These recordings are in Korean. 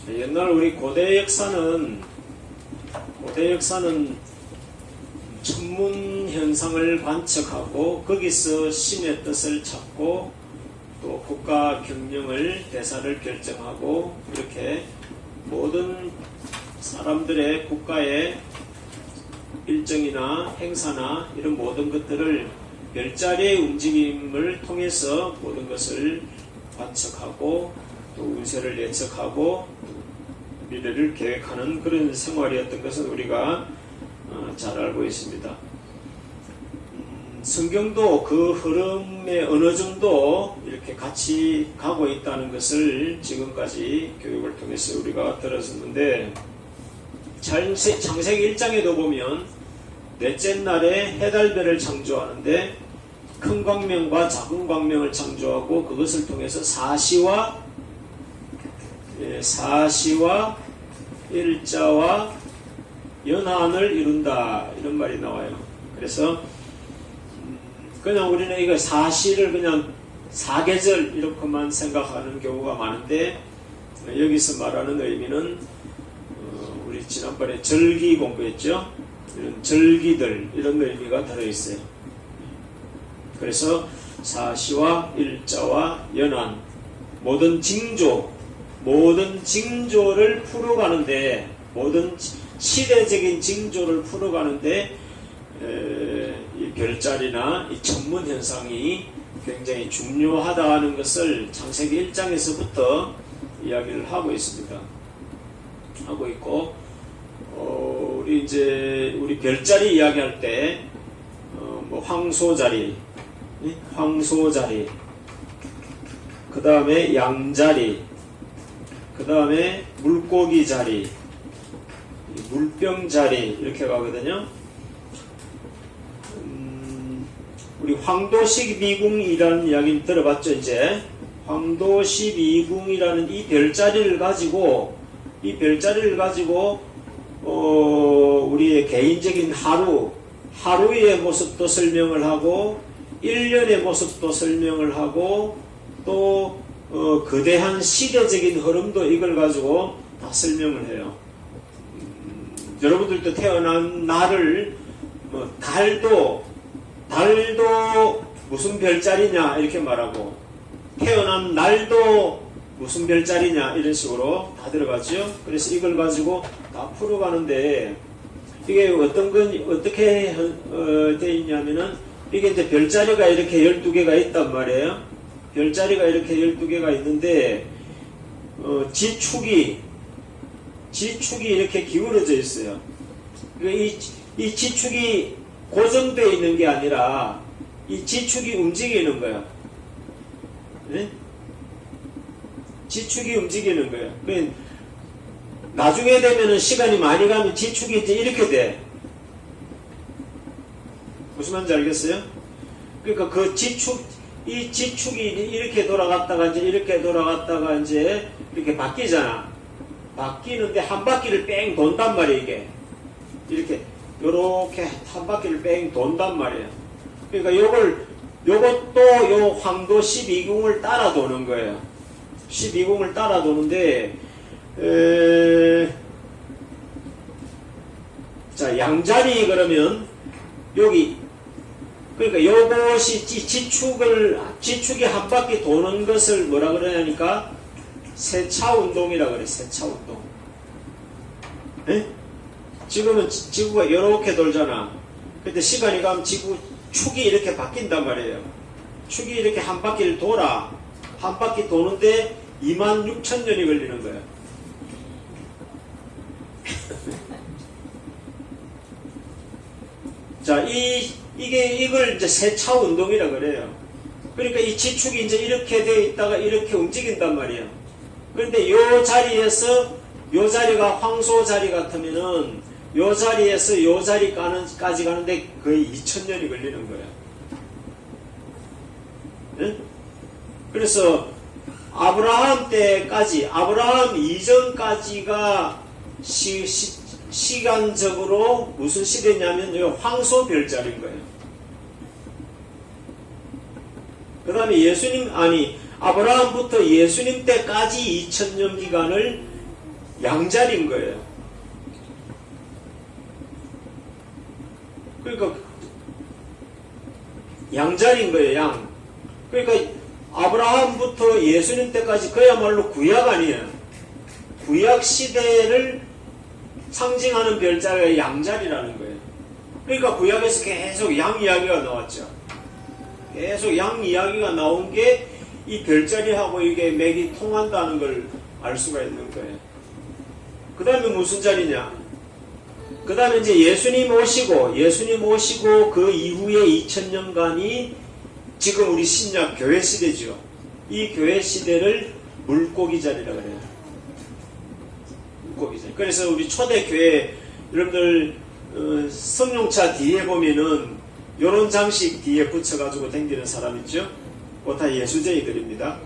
옛날 우리 고대 역사는 천문 현상을 관측하고 거기서 신의 뜻을 찾고 또 국가 경영을 대사를 결정하고 이렇게 모든 사람들의 국가의 일정이나 행사나 이런 모든 것들을 별자리의 움직임을 통해서 모든 것을 관측하고 또 운세를 예측하고 미래를 계획하는 그런 생활이었던 것은 우리가 잘 알고 있습니다. 성경도 그 흐름에 어느 정도 이렇게 같이 가고 있다는 것을 지금까지 교육을 통해서 우리가 들었었는데, 창세기 1장에도 보면 넷째 날에 해달별을 창조하는데 큰 광명과 작은 광명을 창조하고 그것을 통해서 사시와 일자와 연한을 이룬다, 이런 말이 나와요. 그래서 그냥 우리는 이거 사시를 그냥 사계절 이렇게만 생각하는 경우가 많은데, 여기서 말하는 의미는 우리 지난번에 절기 공부했죠. 이런 절기들, 이런 의미가 들어있어요. 그래서 사시와 일자와 연한, 모든 징조를 풀어가는데, 모든 시대적인 징조를 풀어가는데 이 별자리나 이 천문 현상이 굉장히 중요하다는 것을 창세기 1장에서부터 이야기를 하고 있습니다. 하고 있고, 우리 별자리 이야기할 때 뭐 황소자리, 그 다음에 양자리, 그 다음에 물고기 자리, 물병자리, 이렇게 가거든요. 우리 황도십이궁이라는 이야기 들어봤죠, 이제. 황도십이궁이라는 이 별자리를 가지고 우리의 개인적인 하루의 모습도 설명을 하고, 1년의 모습도 설명을 하고, 또 거대한 시대적인 흐름도 이걸 가지고 다 설명을 해요. 여러분들도 태어난 날을 달도 무슨 별자리냐 이렇게 말하고, 태어난 날도 무슨 별자리냐 이런 식으로 다 들어가죠. 그래서 이걸 가지고 다 풀어가는데, 이게 어떻게 되어 있냐면은, 이게 이제 별자리가 이렇게 12개가 있단 말이에요. 별자리가 이렇게 12개가 있는데, 지축이 이렇게 기울어져 있어요. 이 지축이 고정되어 있는 게 아니라 이 지축이 움직이는 거야. 네? 지축이 움직이는 거야. 나중에 되면은 시간이 많이 가면 지축이 이제 이렇게 돼. 무슨 말인지 알겠어요? 그러니까 이 지축이 이렇게 돌아갔다가 이제 이렇게 바뀌잖아. 바뀌는데 한 바퀴를 뺑 돈단 말이에요, 이게. 요렇게 한 바퀴를 뺑 돈단 말이에요. 그러니까 요것도 요 황도 12궁을 따라 도는 거예요. 12궁을 따라 도는데, 자, 양자리 그러면, 그러니까 요것이 지축이 한 바퀴 도는 것을 뭐라 그러냐니까, 세차운동이라 그래, 세차운동. 네? 지금은 지구가 이렇게 돌잖아. 근데 시간이 가면 축이 이렇게 바뀐단 말이에요. 축이 이렇게 한 바퀴를 돌아. 한 바퀴 도는데 26,000년이 걸리는 거야. 자, 이걸 이제 세차운동이라 그래요. 그러니까 이 지축이 이제 이렇게 되어 있다가 이렇게 움직인단 말이에요. 그런데 요 자리가 황소 자리 같으면은 요 자리에서 요 자리까지 가는데 거의 2000년이 걸리는 거예요. 네? 그래서 아브라함 이전까지가 시간적으로 무슨 시대냐면 요 황소 별자리인 거예요. 그 다음에 아브라함부터 예수님 때까지 2000년 기간을 양자리인 거예요. 그러니까 양자리인 거예요. 양. 그러니까 아브라함부터 예수님 때까지 그야말로 구약 아니에요. 구약 시대를 상징하는 별자리가 양자리라는 거예요. 그러니까 구약에서 계속 양 이야기가 나왔죠. 계속 양 이야기가 나온 게 이 별자리하고 이게 맥이 통한다는 걸 알 수가 있는 거예요. 그 다음에 무슨 자리냐? 그 다음에 이제 예수님 오시고 그 이후에 2000년간이 지금 우리 신약 교회 시대죠. 이 교회 시대를 물고기 자리라고 그래요. 물고기 자리. 그래서 우리 초대 교회 여러분들 성령차 뒤에 보면은 요런 장식 뒤에 붙여가지고 다니는 사람 있죠? 그거 다 예수쟁이들입니다.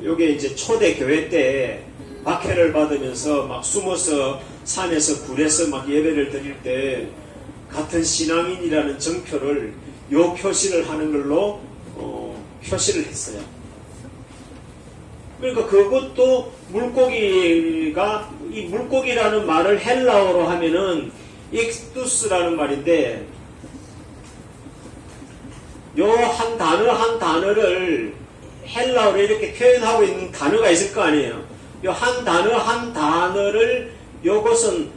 요게 이제 초대 교회 때 박해를 받으면서 막 숨어서 산에서 굴에서 막 예배를 드릴 때 같은 신앙인이라는 정표를 요 표시를 하는 걸로 표시를 했어요. 그러니까 그것도 물고기가 이 물고기라는 말을 헬라어로 하면은 익두스라는 말인데 요 한 단어 한 단어를 헬라어로 이렇게 표현하고 있는 단어가 있을 거 아니에요. 요 한 단어 한 단어를 요것은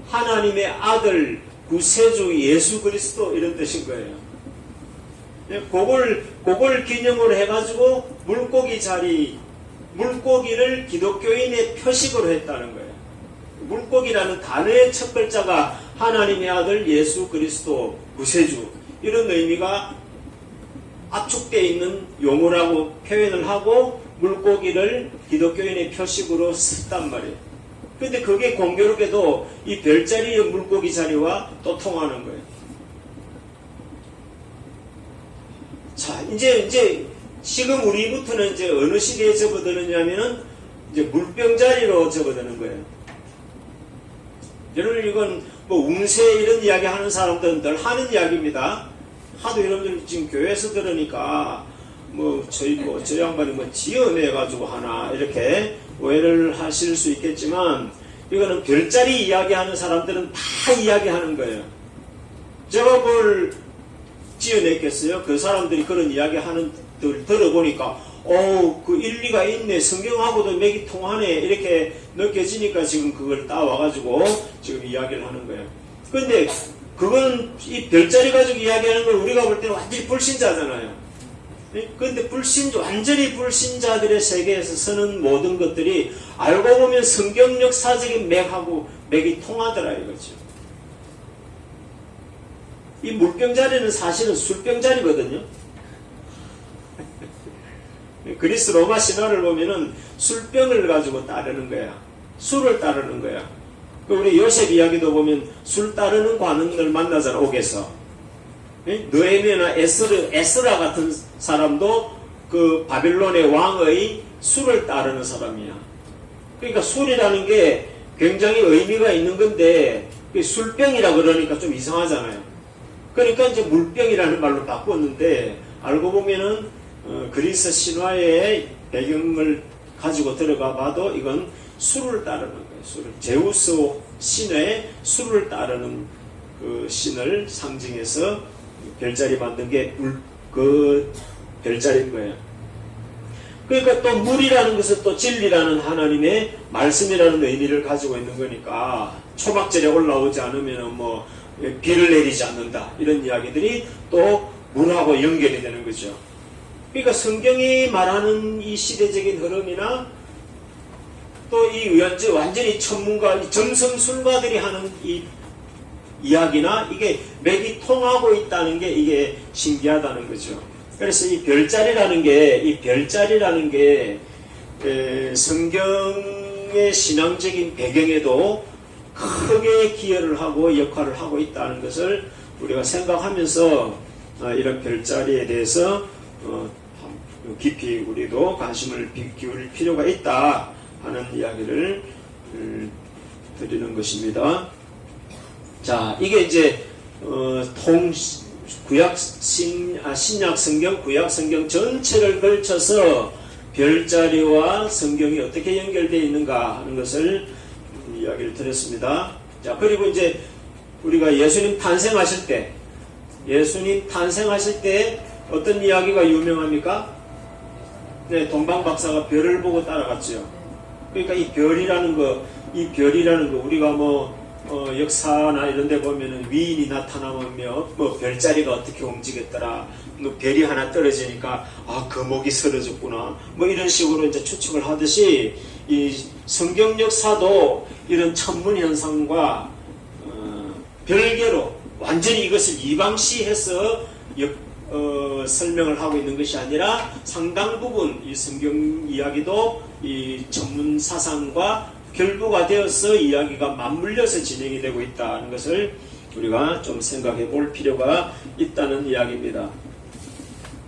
하나님의 아들 구세주 예수 그리스도 이런 뜻인 거예요. 그걸 기념으로 해가지고 물고기 자리, 물고기를 기독교인의 표식으로 했다는 거예요. 물고기라는 단어의 첫 글자가 하나님의 아들 예수 그리스도 구세주 이런 의미가 압축되어 있는 용어라고 표현을 하고 물고기를 기독교인의 표식으로 썼단 말이에요. 근데 그게 공교롭게도 이 별자리의 물고기 자리와 또 통하는 거예요. 자, 이제 지금 우리부터는 이제 어느 시대에 접어드느냐면은 이제 물병자리로 접어드는 거예요. 여러분 이건 뭐 운세 이런 이야기 하는 사람들은 늘 하는 이야기입니다. 하도 여러분들 지금 교회에서 들으니까 저 양반이 지어내가지고 하나 이렇게 오해를 하실 수 있겠지만 이거는 별자리 이야기하는 사람들은 다 이야기하는 거예요. 제가 뭘 지어냈겠어요? 그 사람들이 그런 이야기하는 들 들어보니까 그 일리가 있네. 성경하고도 맥이 통하네. 이렇게 느껴지니까 지금 그걸 따와가지고 지금 이야기를 하는 거예요. 근데 그건 이 별자리 가지고 이야기하는 걸 우리가 볼 때는 완전히 불신자잖아요. 근데 완전히 불신자들의 세계에서 서는 모든 것들이 알고 보면 성경 역사적인 맥하고 맥이 통하더라 이거죠. 이 물병자리는 사실은 술병자리거든요. 그리스 로마 신화를 보면은 술병을 가지고 따르는 거야. 술을 따르는 거야. 우리 요셉 이야기도 보면 술 따르는 관원들 만나잖아, 옥에서. 느헤미야나 에스라 같은 사람도 그 바빌론의 왕의 술을 따르는 사람이야. 그러니까 술이라는 게 굉장히 의미가 있는 건데 술병이라 그러니까 좀 이상하잖아요. 그러니까 이제 물병이라는 말로 바꿨는데 알고 보면은 그리스 신화의 배경을 가지고 들어가 봐도 이건 술을 따르는 거예요. 제우스 신의 술을 따르는 그 신을 상징해서 별자리 만든 게 그 별자리인 거예요. 그러니까 또 물이라는 것은 또 진리라는 하나님의 말씀이라는 의미를 가지고 있는 거니까 초막절에 올라오지 않으면 비를 내리지 않는다 이런 이야기들이 또 물하고 연결이 되는 거죠. 그러니까 성경이 말하는 이 시대적인 흐름이나 또 이 완전히 전문가, 점성술가들이 하는 이 이야기나 이게 맥이 통하고 있다는 게 이게 신기하다는 거죠. 그래서 이 별자리라는 게 성경의 신앙적인 배경에도 크게 기여를 하고 역할을 하고 있다는 것을 우리가 생각하면서 이런 별자리에 대해서 깊이 우리도 관심을 기울일 필요가 있다 하는 이야기를 드리는 것입니다. 자, 이게 이제 신약 성경, 구약 성경 전체를 걸쳐서 별자리와 성경이 어떻게 연결되어 있는가 하는 것을 이야기를 드렸습니다. 자, 그리고 이제 우리가 예수님 탄생하실 때 어떤 이야기가 유명합니까? 네, 동방박사가 별을 보고 따라갔죠. 그러니까 이 별이라는 거 우리가 역사나 이런 데 보면은 위인이 나타나며 별자리가 어떻게 움직였더라, 별이 하나 떨어지니까 거목이 쓰러졌구나, 이런 식으로 이제 추측을 하듯이 이 성경 역사도 이런 천문 현상과 별개로 완전히 이것을 이방시해서 설명을 하고 있는 것이 아니라 상당 부분 이 성경 이야기도 이 천문 사상과 결부가 되어서 이야기가 맞물려서 진행이 되고 있다는 것을 우리가 좀 생각해 볼 필요가 있다는 이야기입니다.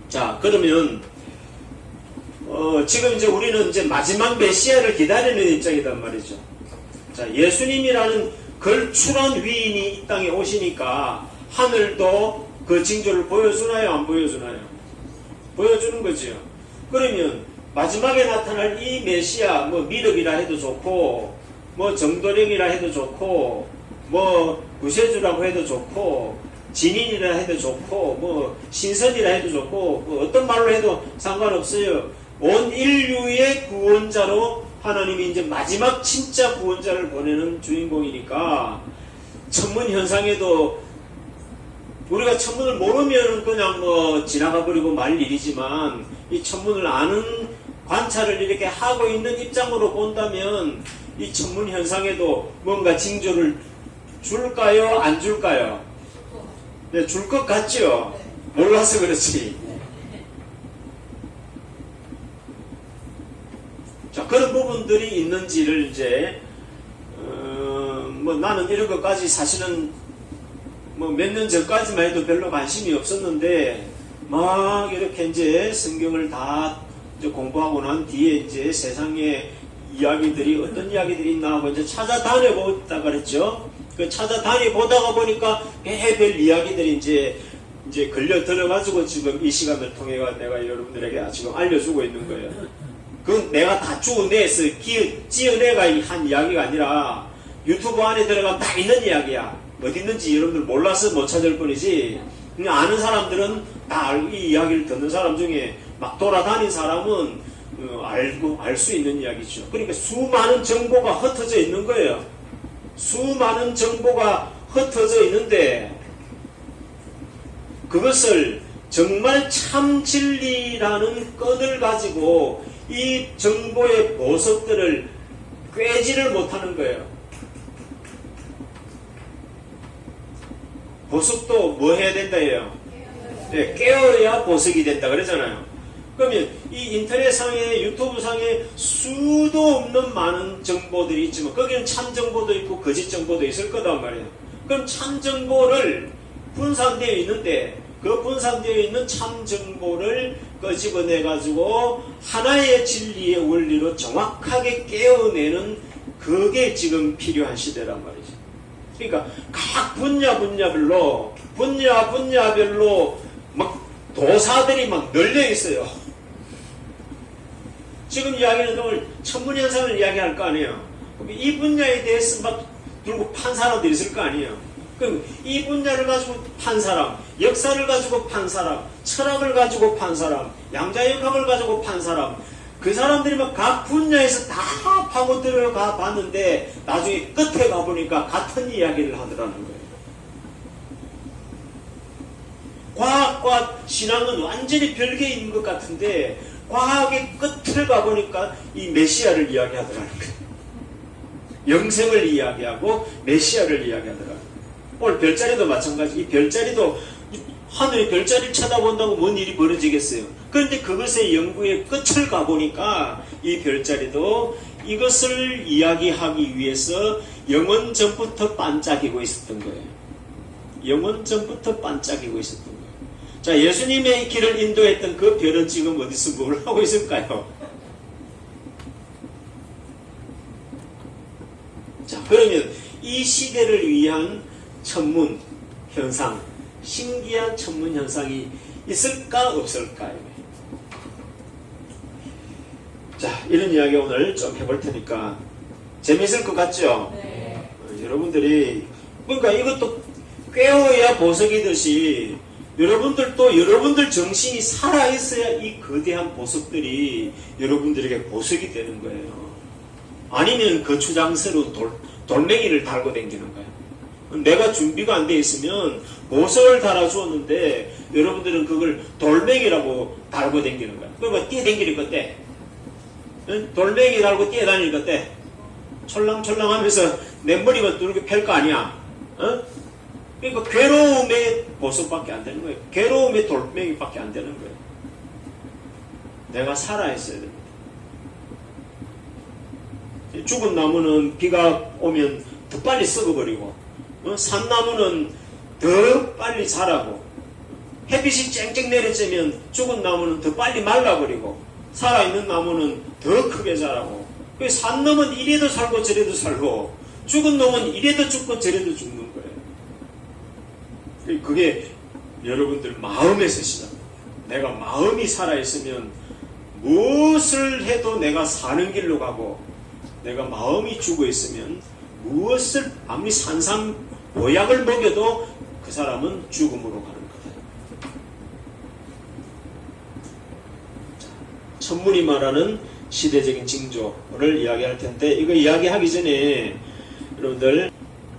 자, 그러면 지금 이제 우리는 이제 마지막 메시아를 기다리는 입장이단 말이죠. 자, 예수님이라는 걸출한 위인이 이 땅에 오시니까 하늘도 그 징조를 보여주나요? 안 보여주나요? 보여주는 거죠. 그러면 마지막에 나타날 이 메시아, 미륵이라 해도 좋고, 정도령이라 해도 좋고, 구세주라고 해도 좋고, 진인이라 해도 좋고, 신선이라 해도 좋고, 어떤 말로 해도 상관없어요. 온 인류의 구원자로 하나님이 이제 마지막 진짜 구원자를 보내는 주인공이니까, 천문 현상에도 우리가 천문을 모르면 그냥 지나가 버리고 말 일이지만, 이 천문을 아는 관찰을 이렇게 하고 있는 입장으로 본다면 이 천문 현상에도 뭔가 징조를 줄까요? 안 줄까요? 네, 줄 것 같죠? 몰라서 그렇지. 자, 그런 부분들이 있는지를 이제 나는 이런 것까지 사실은 몇 년 전까지만 해도 별로 관심이 없었는데 막 이렇게 이제 성경을 다 이제 공부하고 난 뒤에 이제 세상에 이야기들이 어떤 이야기들이 있나 하고 이제 찾아다녀보다 그랬죠. 그 찾아다녀보다가 보니까 별별 이야기들이 이제 걸려 들어가지고 지금 이 시간을 통해 내가 여러분들에게 지금 알려주고 있는 거예요. 그건 내가 다 주워내서 지어내가 한 이야기가 아니라 유튜브 안에 들어가면 다 있는 이야기야. 어디 있는지 여러분들 몰라서 못 찾을 뿐이지, 그냥 아는 사람들은 다 이 이야기를 듣는 사람 중에 막 돌아다닌 사람은 알 수 있는 이야기죠. 그러니까 수많은 정보가 흩어져 있는 거예요. 수많은 정보가 흩어져 있는데 그것을 정말 참 진리라는 끈을 가지고 이 정보의 보석들을 꿰지를 못하는 거예요. 보석도 뭐 해야 된다 해요? 네, 깨어야 보석이 된다 그러잖아요. 그러면 이 인터넷상에 유튜브상에 수도 없는 많은 정보들이 있지만 거기는 참 정보도 있고 거짓 정보도 있을 거단 말이에요. 그럼 참 정보를 분산되어 있는데 그 분산되어 있는 참 정보를 끄집어내 가지고 하나의 진리의 원리로 정확하게 깨어내는 그게 지금 필요한 시대란 말이죠. 그러니까 각 분야별로 막 도사들이 막 널려 있어요. 지금 이야기는 오늘 천문현상을 이야기할 거 아니에요. 이 분야에 대해서 막 들고 판 사람들이 있을 거 아니에요. 그럼 이 분야를 가지고 판 사람, 역사를 가지고 판 사람, 철학을 가지고 판 사람, 양자역학을 가지고 판 사람, 그 사람들이 막 각 분야에서 다 파고 들어가 봤는데 나중에 끝에 가보니까 같은 이야기를 하더라는 거예요. 과학과 신앙은 완전히 별개인 것 같은데 과학의 끝을 가보니까 이 메시아를 이야기하더라는 거예요. 영생을 이야기하고 메시아를 이야기하더라는 거예요. 오늘 별자리도 마찬가지. 이 별자리도 하늘의 별자리를 쳐다본다고 뭔 일이 벌어지겠어요. 그런데 그것의 연구의 끝을 가보니까 이 별자리도 이것을 이야기하기 위해서 영원 전부터 반짝이고 있었던 거예요. 영원 전부터 반짝이고 있었던 거예요. 자, 예수님의 길을 인도했던 그 별은 지금 어디서 뭘 하고 있을까요? 자, 그러면 이 시대를 위한 천문 현상, 신기한 천문 현상이 있을까 없을까요? 이런 이야기 오늘 좀 해볼 테니까 재미있을 것 같죠? 네. 여러분들이 그러니까 이것도 깨어야 보석이듯이 여러분들도 여러분들 정신이 살아있어야 이 거대한 보석들이 여러분들에게 보석이 되는 거예요. 아니면 거추장스러운 돌멩이를 달고 다니는 거예요. 내가 준비가 안 돼 있으면 보석을 달아주었는데 여러분들은 그걸 돌멩이라고 달고 다니는 거예요. 그러면 뛰어다니는 것때 돌멩이 달고 뛰어다니는 것때 촐랑촐랑 하면서 내 머리만 뚫게 펼 거 아니야. 그러니까 괴로움의 보석밖에 안 되는 거예요. 괴로움의 돌멩이밖에 안 되는 거예요. 내가 살아있어야 됩니다. 죽은 나무는 비가 오면 더 빨리 썩어버리고 산나무는 더 빨리 자라고 햇빛이 쨍쨍 내려쬐면 죽은 나무는 더 빨리 말라버리고 살아있는 나무는 더 크게 자라고 산 놈은 이래도 살고 저래도 살고 죽은 놈은 이래도 죽고 저래도 죽는 거예요. 그게 여러분들 마음에서 시작합니다. 내가 마음이 살아있으면 무엇을 해도 내가 사는 길로 가고 내가 마음이 죽어있으면 무엇을 아무리 산삼 보약을 먹여도 그 사람은 죽음으로 가는 거다. 천문이 말하는 시대적인 징조를 이야기할 텐데 이거 이야기하기 전에 여러분들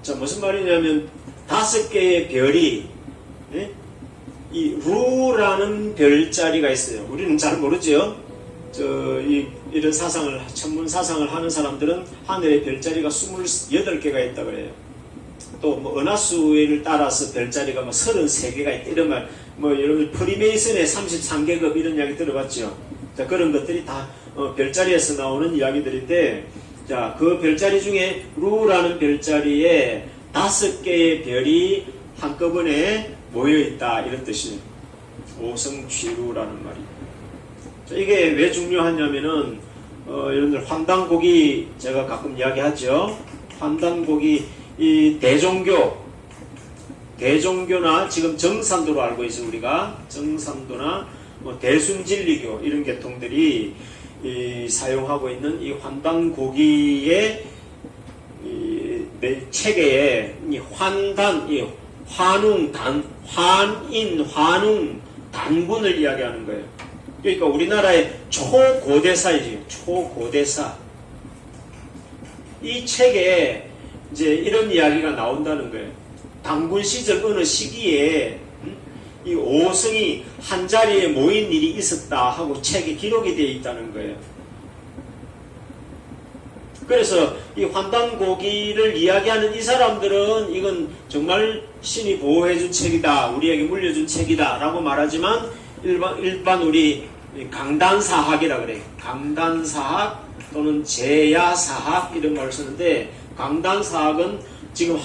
자 무슨 말이냐면 5개의 별이 이 루라는 별자리가 있어요. 우리는 잘 모르죠. 이런 사상을 천문 사상을 하는 사람들은 하늘에 별자리가 28개가 있다 그래요. 또 뭐 은하수를 따라서 별자리가 뭐 33개가 있다 이런 말 여러분 프리메이슨의 33계급 이런 이야기 들어봤죠. 자 그런 것들이 다 별자리에서 나오는 이야기들인데 자 그 별자리 중에 루라는 별자리에 5개의 별이 한꺼번에 모여있다 이런 뜻이에요. 오성취루라는 말이에요. 자, 이게 왜 중요하냐면은 여러분들 환단곡이 제가 가끔 이야기하죠. 환단곡이 이 대종교나 지금 정산도로 알고 있어요. 우리가 정산도나 뭐 대순진리교 이런 계통들이 사용하고 있는 이 환단고기의 체계에 환웅, 단군을 이야기하는 거예요. 그러니까 우리나라의 초고대사이죠. 초고대사. 이 책에 이제 이런 이야기가 나온다는 거예요. 단군 시절 어느 시기에 이 5성이 한 자리에 모인 일이 있었다 하고 책에 기록이 되어 있다는 거예요. 그래서 이 환단고기를 이야기하는 이 사람들은 이건 정말 신이 보호해준 책이다, 우리에게 물려준 책이다 라고 말하지만 일반 우리 강단사학이라 그래요. 강단사학 또는 제야사학 이런 말을 쓰는데 강단사학은 지금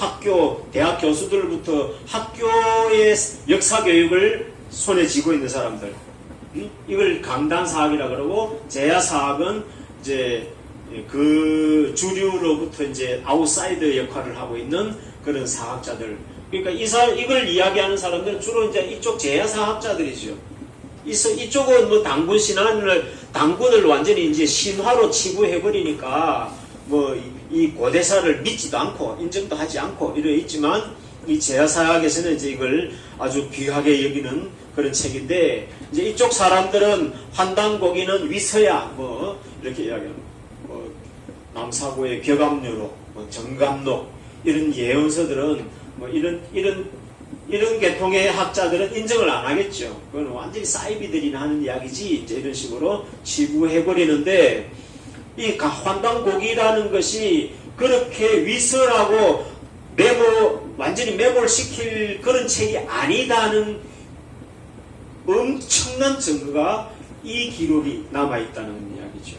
대학 교수들부터 학교의 역사교육을 손에 쥐고 있는 사람들 이걸 강단사학이라 그러고 제야사학은 이제 그 주류로부터 이제 아웃사이더 역할을 하고 있는 그런 사학자들. 그러니까 이걸 이야기하는 사람들은 주로 이제 이쪽 제야사학자들이죠. 이쪽은 뭐 당군을 완전히 이제 신화로 치부해버리니까 뭐 이 고대사를 믿지도 않고 인정도 하지 않고 이래 있지만 이 제야사학에서는 이제 이걸 아주 귀하게 여기는 그런 책인데 이제 이쪽 사람들은 환단고기는 위서야 뭐 이렇게 이야기합니다. 남사고의 격압류로, 정감록 이런 예언서들은 뭐 이런 계통의 학자들은 인정을 안 하겠죠. 그건 완전히 사이비들이나 하는 이야기지 이제 이런 식으로 치부해버리는데 이 환단고기라는 것이 그렇게 위설하고 완전히 매몰시킬 그런 책이 아니다는 엄청난 증거가 이 기록이 남아있다는 이야기죠.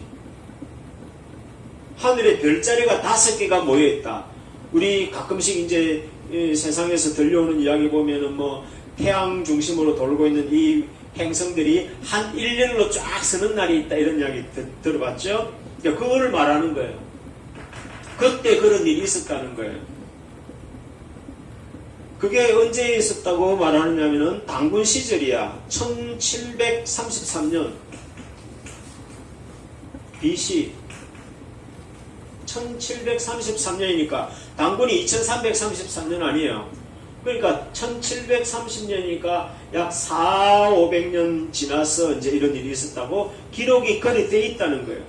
하늘에 별자리가 5개가 모여있다. 우리 가끔씩 이제 세상에서 들려오는 이야기 보면은 뭐 태양 중심으로 돌고 있는 이 행성들이 한 1년으로 쫙 서는 날이 있다. 이런 이야기 들어봤죠? 그거를 말하는 거예요. 그때 그런 일이 있었다는 거예요. 그게 언제 있었다고 말하느냐면은 당군 시절이야. 1733년. BC 1733년이니까 단군이 2333년 아니에요. 그러니까 1730년이니까 약 400~500년 지나서 이제 이런 일이 있었다고 기록이 거리되어 있다는 거예요.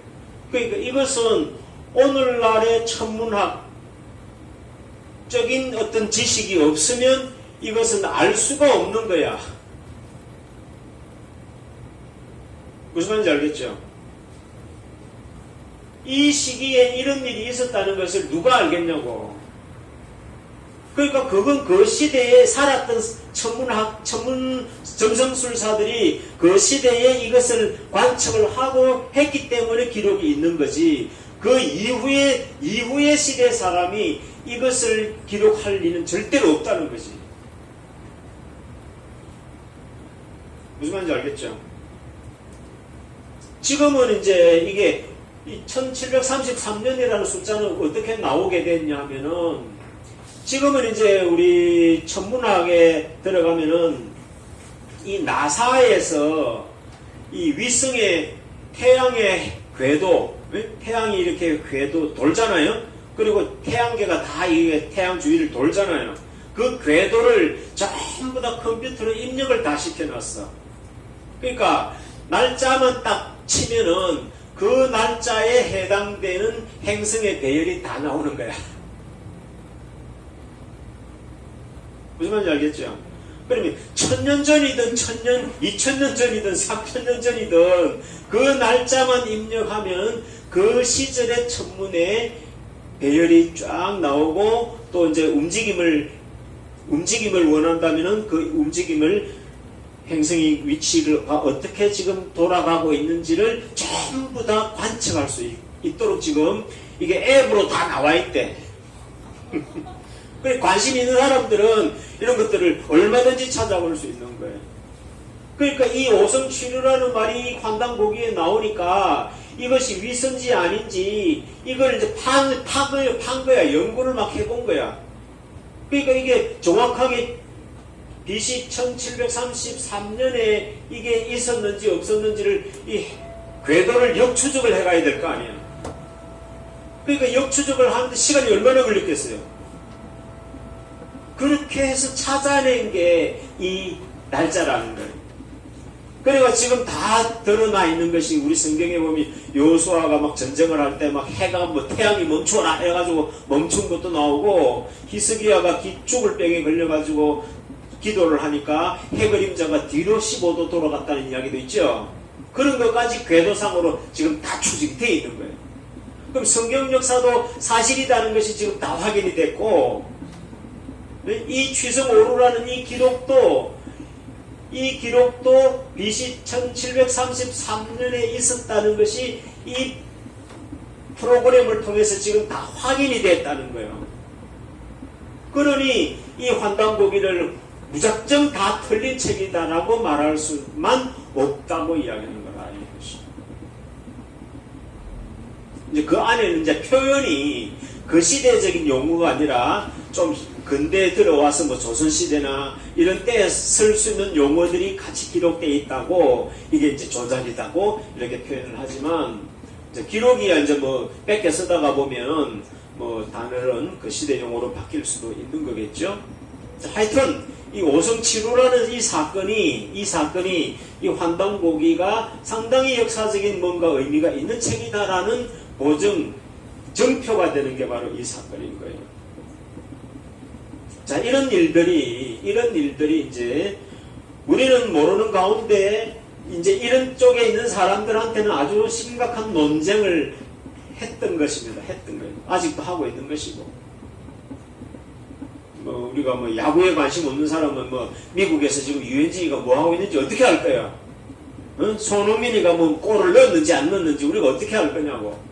그러니까 이것은 오늘날의 천문학적인 어떤 지식이 없으면 이것은 알 수가 없는 거야. 무슨 말인지 알겠죠? 이 시기에 이런 일이 있었다는 것을 누가 알겠냐고. 그러니까 그건 그 시대에 살았던 천문 점성술사들이 그 시대에 이것을 관측을 하고 했기 때문에 기록이 있는 거지. 그 이후의 시대 사람이 이것을 기록할 리는 절대로 없다는 거지. 무슨 말인지 알겠죠? 지금은 이제 이게 1733년이라는 숫자는 어떻게 나오게 됐냐 하면은 지금은 이제 우리 천문학에 들어가면은 이 나사에서 이 위성의 태양의 궤도, 태양이 이렇게 궤도 돌잖아요. 그리고 태양계가 다 이 태양 주위를 돌잖아요. 그 궤도를 전부 다 컴퓨터로 입력을 다 시켜놨어. 그러니까 날짜만 딱 치면은 그 날짜에 해당되는 행성의 배열이 다 나오는 거야. 무슨 말인지 알겠죠? 그러면 1000년 전이든 2000년 전이든 3000년 전이든 그 날짜만 입력하면 그 시절의 천문의 배열이 쫙 나오고 또 이제 움직임을 원한다면은 그 움직임을 행성의 위치를 어떻게 지금 돌아가고 있는지를 전부 다 관측할 수 있도록 지금 이게 앱으로 다 나와 있대. 관심 있는 사람들은 이런 것들을 얼마든지 찾아볼 수 있는 거예요. 그러니까 이 오성치류라는 말이 환단고기에 나오니까 이것이 위선지 아닌지 이걸 이제 판 거야. 연구를 막 해본 거야. 그러니까 이게 정확하게 BC 1733년에 이게 있었는지 없었는지를 이 궤도를 역추적을 해가야 될 거 아니야. 그러니까 역추적을 하는데 시간이 얼마나 걸렸겠어요. 그렇게 해서 찾아낸 게 이 날짜라는 거예요. 그리고 지금 다 드러나 있는 것이 우리 성경에 보면 여호수아가 막 전쟁을 할 때 막 해가 뭐 태양이 멈춰라 해가지고 멈춘 것도 나오고 히스기야가 죽을 병에 걸려가지고 기도를 하니까 해 그림자가 뒤로 15도 돌아갔다는 이야기도 있죠. 그런 것까지 궤도상으로 지금 다 추적이 되어 있는 거예요. 그럼 성경 역사도 사실이라는 것이 지금 다 확인이 됐고 이 취성 오루라는 이 기록도 BC 1733년에 있었다는 것이 이 프로그램을 통해서 지금 다 확인이 됐다는 거예요. 그러니 이 환단고기를 무작정 다 틀린 책이다라고 말할 수만 없다고 이야기하는 거라 이것이. 이제 그 안에는 이제 표현이 그 시대적인 용어가 아니라 좀 근대에 들어와서 뭐 조선시대나 이런 때에 쓸 수 있는 용어들이 같이 기록되어 있다고 이게 이제 조작이다고 이렇게 표현을 하지만 이제 기록이 이제 뭐 뺏겨 쓰다가 보면 뭐 단어는 그 시대 용어로 바뀔 수도 있는 거겠죠. 하여튼 이 오성치루라는 이 사건이 이 환단고기가 상당히 역사적인 뭔가 의미가 있는 책이다라는 정표가 되는 게 바로 이 사건인 거예요. 자, 이런 일들이 이제 우리는 모르는 가운데 이제 이런 쪽에 있는 사람들한테는 아주 심각한 논쟁을 했던 것입니다. 했던 거예요. 아직도 하고 있는 것이고. 뭐 우리가 뭐 야구에 관심 없는 사람은 뭐 미국에서 지금 유엔지가 뭐 하고 있는지 어떻게 알 거야? 어? 손흥민이가 뭐 골을 넣었는지 안 넣었는지 우리가 어떻게 알 거냐고.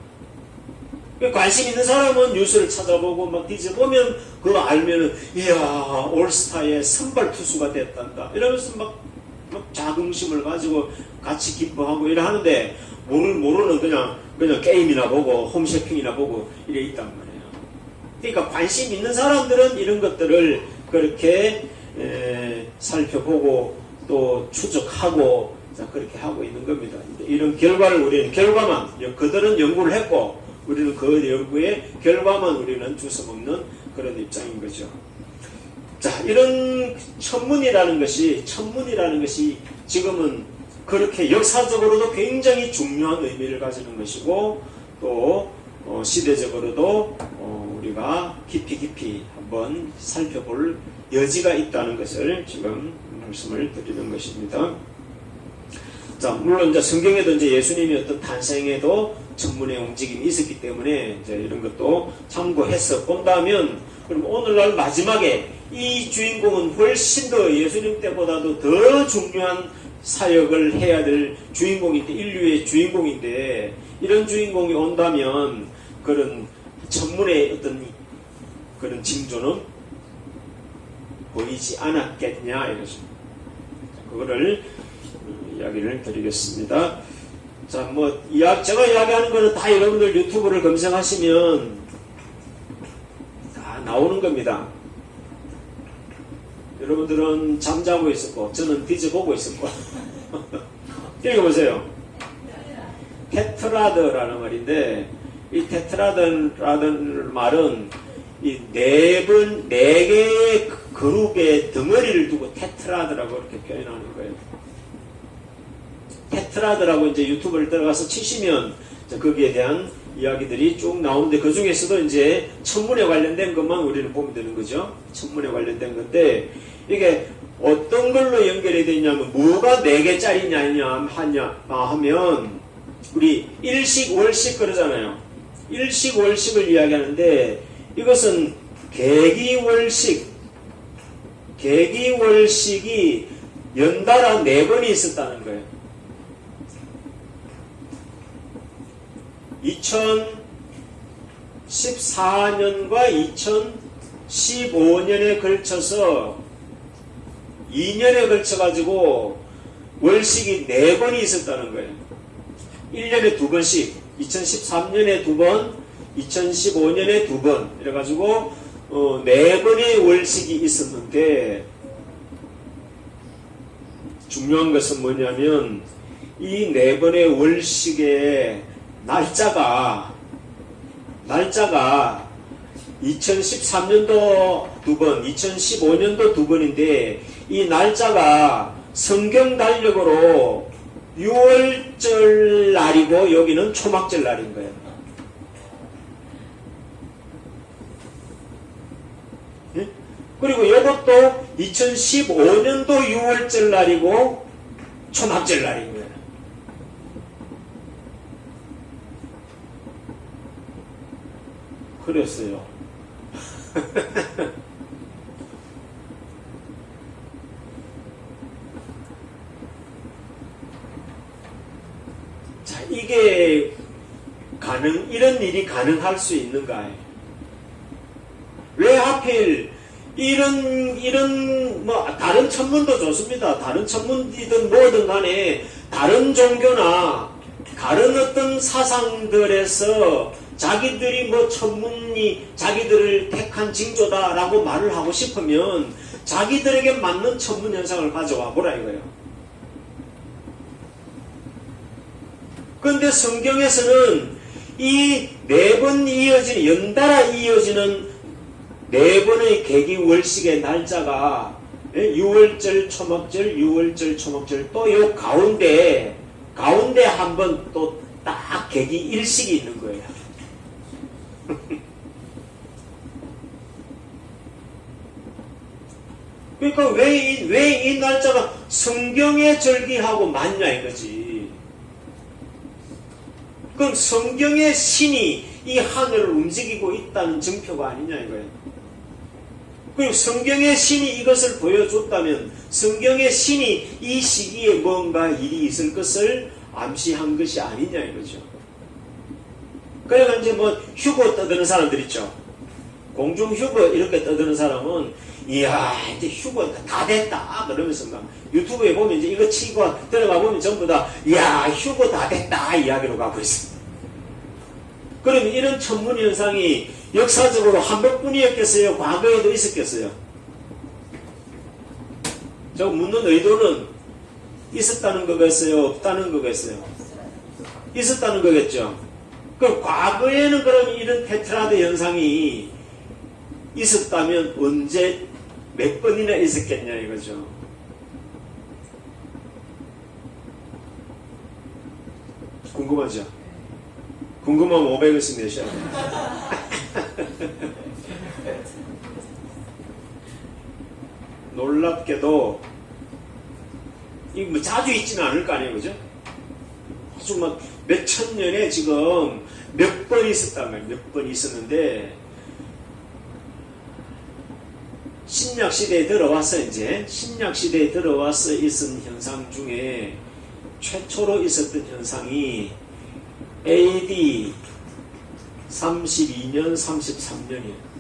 관심 있는 사람은 뉴스를 찾아보고 막 뒤져보면 그거 알면은 이야 올스타의 선발 투수가 됐단다 이러면서 막 자긍심을 가지고 같이 기뻐하고 이래 하는데 모르는 그냥 게임이나 보고 홈쇼핑이나 보고 이래 있단 말이에요. 그러니까 관심 있는 사람들은 이런 것들을 그렇게 살펴보고 또 추적하고 자, 그렇게 하고 있는 겁니다. 이런 결과를 우리는 결과만, 그들은 연구를 했고 우리는 그 연구의 결과만 우리는 주워먹는 그런 입장인 거죠. 자, 이런 천문이라는 것이 지금은 그렇게 역사적으로도 굉장히 중요한 의미를 가지는 것이고, 또 시대적으로도 우리가 깊이 한번 살펴볼 여지가 있다는 것을 지금 말씀을 드리는 것입니다. 자, 물론 이제 성경에도 이제 예수님이 어떤 탄생에도 천문의 움직임이 있었기 때문에 이제 이런 것도 참고해서 본다면, 그럼 오늘날 마지막에 이 주인공은 훨씬 더 예수님 때보다도 더 중요한 사역을 해야 될 주인공인데, 인류의 주인공인데, 이런 주인공이 온다면 그런 천문의 어떤 그런 징조는 보이지 않았겠냐 이거죠. 그거를 이야기를 드리겠습니다. 자, 뭐 제가 이야기하는 거는 다 여러분들 유튜브를 검색하시면 다 나오는 겁니다. 여러분들은 잠자고 있었고 저는 뒤져보고 있었고. 읽어보세요. 테트라드라는 말인데, 이 테트라드라는 말은 이 네 개의 그룹의 덩어리를 두고 테트라드라고 이렇게 표현하는 거예요. 테트라드라고 이제 유튜브를 들어가서 치시면 거기에 대한 이야기들이 쭉 나오는데, 그 중에서도 이제 천문에 관련된 것만 우리는 보면 되는 거죠. 천문에 관련된 건데, 이게 어떤 걸로 연결이 되냐면, 뭐가 4개짜리냐 하면, 우리 일식, 월식 그러잖아요. 일식, 월식을 이야기하는데, 이것은 계기월식이 연달아 4번이 있었다는 거예요. 2014년과 2015년에 걸쳐서 2년에 걸쳐가지고 월식이 4번이 있었다는 거예요. 1년에 2번씩, 2013년에 2번, 2015년에 2번, 이래가지고 4번의 월식이 있었는데, 중요한 것은 뭐냐면 이 4번의 월식의 날짜가 2013년도 2번, 2015년도 2번인데, 이 날짜가 성경 달력으로 6월절 날이고 여기는 초막절 날인 거예요. 예? 그리고 이것도 2015년도 6월절 날이고 초막절 날인 거예요. 그랬어요. 자, 이게 이런 일이 가능할 수 있는가? 왜 하필 이런 뭐 다른 천문도 좋습니다. 다른 천문이든 뭐든 간에 다른 종교나 다른 어떤 사상들에서 자기들이 뭐 천문이 자기들을 택한 징조다라고 말을 하고 싶으면 자기들에게 맞는 천문 현상을 가져와 보라 이거예요. 그런데 성경에서는 이 4번 이어지는, 연달아 이어지는 4번의 계기월식의 날짜가 6월절 초막절, 6월절 초막절, 또 요 가운데 한 번 또 딱 계기 일식이 있는 거예요. 그러니까 왜 이 날짜가 성경에 절기하고 맞냐 이거지. 그럼 성경의 신이 이 하늘을 움직이고 있다는 증표가 아니냐 이거예요. 그리고 성경의 신이 이것을 보여줬다면 성경의 신이 이 시기에 뭔가 일이 있을 것을 암시한 것이 아니냐 이거죠. 그래서 이제 뭐 휴거 떠드는 사람들 있죠. 공중 휴거 이렇게 떠드는 사람은 이야 이제 휴거 다 됐다 그러면서 막 유튜브에 보면 이제 이거 치고 들어가 보면 전부 다 이야 휴거 다 됐다 이야기로 가고 있습니다. 그러면 이런 천문 현상이 역사적으로 한 번뿐이었겠어요? 과거에도 있었겠어요? 저 묻는 의도는 있었다는 거겠어요? 없다는 거겠어요? 있었다는 거겠죠? 그럼 과거에는 그럼 이런 테트라드 현상이 있었다면 언제 몇 번이나 있었겠냐 이거죠. 궁금하죠? 궁금하면 500원씩 내셔야 돼요. 놀랍게도 이거 뭐 자주 있지는 않을 거 아니에요, 그죠? 아주 막 몇천 년에 지금 몇 번 있었단 말이에요. 몇 번 있었는데 신약 시대에 들어와서 이제 신약 시대에 들어와서 있은 현상 중에 최초로 있었던 현상이 AD 32년, 33년이에요.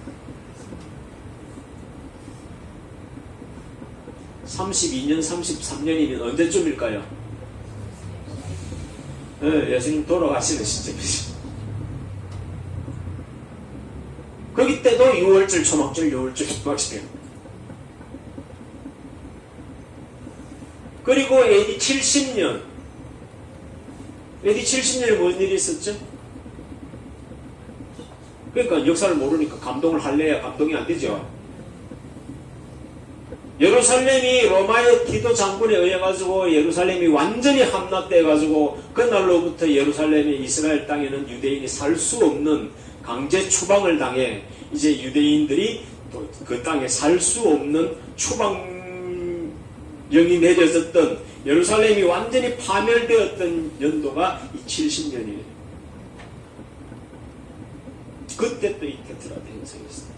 32년, 33년이면 언제쯤일까요? 네, 예수님 돌아가시는 시점이죠. 거기 때도 6월절, 초막절, 6월절, 초막절이에요. 그리고 AD 70년. AD 70년에 무슨 일이 있었죠? 그러니까 역사를 모르니까 감동을 할래야 감동이 안 되죠. 예루살렘이 로마의 디도 장군에 의해 가지고 예루살렘이 완전히 함락돼 가지고 그날로부터 예루살렘의 이스라엘 땅에는 유대인이 살 수 없는 강제 추방을 당해 이제 유대인들이 또 그 땅에 살 수 없는 추방령이 내려졌던 예루살렘이 완전히 파멸되었던 연도가 이 70년이에요. 그때 또 이 테트라드 현상이 있어요.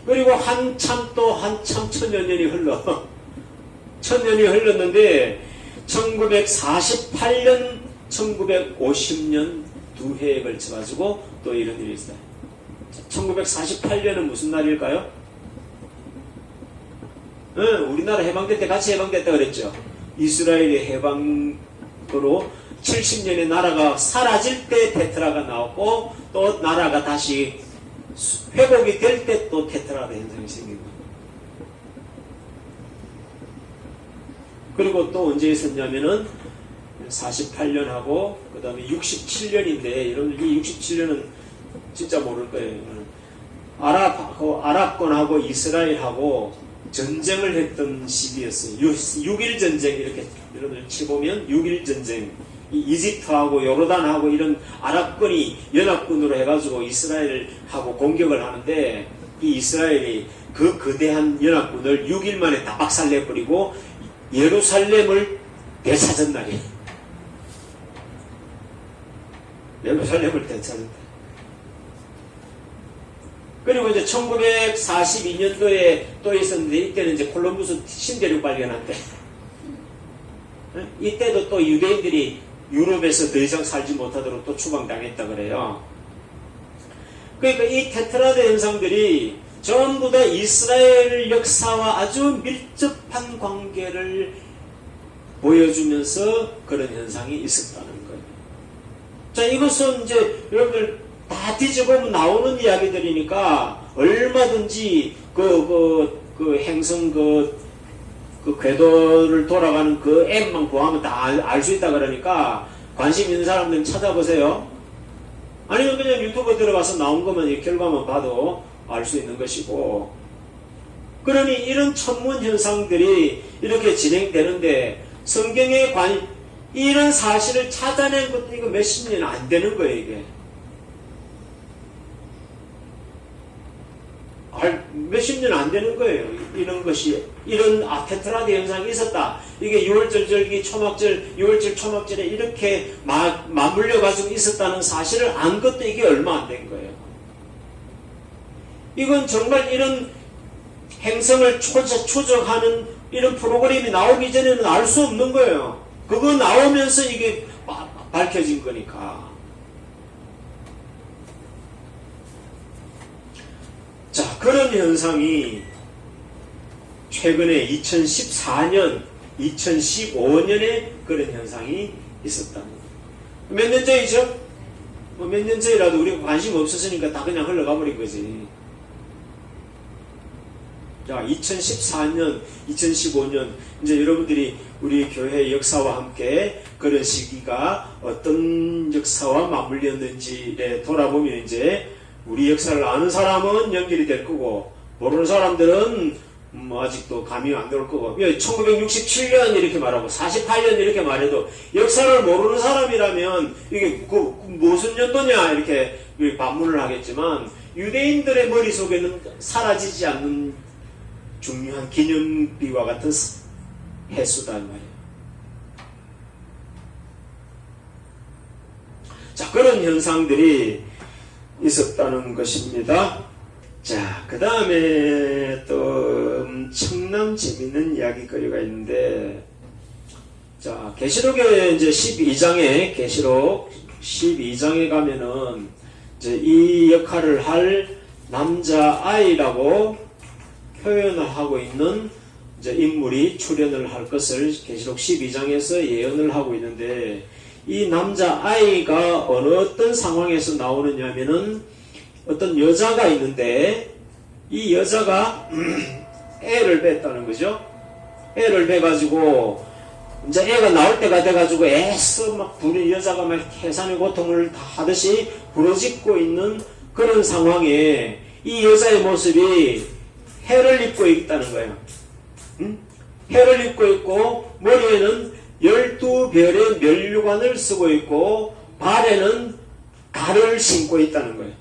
그리고 한참 천년이 흘렀는데 1948년 1950년 두 해에 걸쳐 가지고 또 이런 일이 있어요. 1948년은 무슨 날일까요? 우리나라 해방될 때 같이 해방됐다 그랬죠. 이스라엘의 해방으로 70년에 나라가 사라질 때 테트라가 나왔고 또 나라가 다시 회복이 될 때 또 테트라드 현상이 생긴 거예요. 그리고 또 언제 있었냐면은 48년하고 그 다음에 67년인데 이 67년은 진짜 모를 거예요. 아랍권하고 이스라엘하고 전쟁을 했던 시기였어요. 6.1 전쟁 이렇게 여러분들 치보면 6.1 전쟁 이집트하고 요르단하고 이런 아랍권이 연합군으로 해가지고 이스라엘하고 공격을 하는데 이 이스라엘이 그 거대한 연합군을 6일 만에 다 박살내버리고 예루살렘을 되찾은 날이에요. 예루살렘을 되찾은 날. 그리고 이제 1942년도에 또 있었는데 이때는 이제 콜럼부스 신대륙 발견한 때 이때도 또 유대인들이 유럽에서 더 이상 살지 못하도록 또 추방당했다 그래요. 그러니까 이 테트라드 현상들이 전부 다 이스라엘 역사와 아주 밀접한 관계를 보여주면서 그런 현상이 있었다는 거예요. 자, 이것은 이제 여러분들 다 뒤져보면 나오는 이야기들이니까 얼마든지 그 행성 그 궤도를 돌아가는 그 앱만 구하면 다 알 수 있다 그러니까 관심 있는 사람들은 찾아보세요. 아니면 그냥 유튜브 들어가서 나온 것만 이 결과만 봐도 알 수 있는 것이고. 그러니 이런 천문 현상들이 이렇게 진행되는데 성경에 이런 사실을 찾아낸 것도 이거 몇십 년 안 되는 거예요, 이게. 몇십 년 안 되는 거예요. 이런 것이, 이런 테트라드 현상이 있었다. 이게 6월절 절기, 초막절, 6월절 초막절에 이렇게 맞물려가지고 있었다는 사실을 안 것도 이게 얼마 안 된 거예요. 이건 정말 이런 행성을 추적하는 이런 프로그램이 나오기 전에는 알 수 없는 거예요. 그거 나오면서 이게 밝혀진 거니까. 자, 그런 현상이 최근에 2014년, 2015년에 그런 현상이 있었다는 거예요. 몇 년 전이죠? 몇 년 전이라도 우리가 관심 없었으니까 다 그냥 흘러가 버린 거지. 자, 2014년, 2015년, 이제 여러분들이 우리 교회 역사와 함께 그런 시기가 어떤 역사와 맞물렸는지에 돌아보면 이제 우리 역사를 아는 사람은 연결이 될 거고, 모르는 사람들은 아직도 감이 안 들 거고, 1967년 이렇게 말하고, 48년 이렇게 말해도 역사를 모르는 사람이라면 이게 무슨 연도냐 이렇게 반문을 하겠지만, 유대인들의 머릿속에는 사라지지 않는 중요한 기념비와 같은 해수단 말이에요. 자, 그런 현상들이 있었다는 것입니다. 자, 그 다음에 또 엄청난 재밌는 이야기거리가 있는데, 자, 계시록에 이제 12장에, 계시록 12장에 가면은 이제 이 역할을 할 남자아이라고 표현을 하고 있는 이제 인물이 출연을 할 것을 계시록 12장에서 예언을 하고 있는데, 이 남자아이가 어떤 상황에서 나오느냐면은 어떤 여자가 있는데, 이 여자가 애를 뺐다는 거죠. 애를 빼가지고 이제 애가 나올 때가 돼가지고 애써 막 여자가 막 해산의 고통을 다 하듯이 부르짖고 있는 그런 상황에 이 여자의 모습이 해를 입고 있다는 거예요. 해를 입고 있고, 머리에는 12별의 면류관을 쓰고 있고, 발에는 달을 신고 있다는 거예요.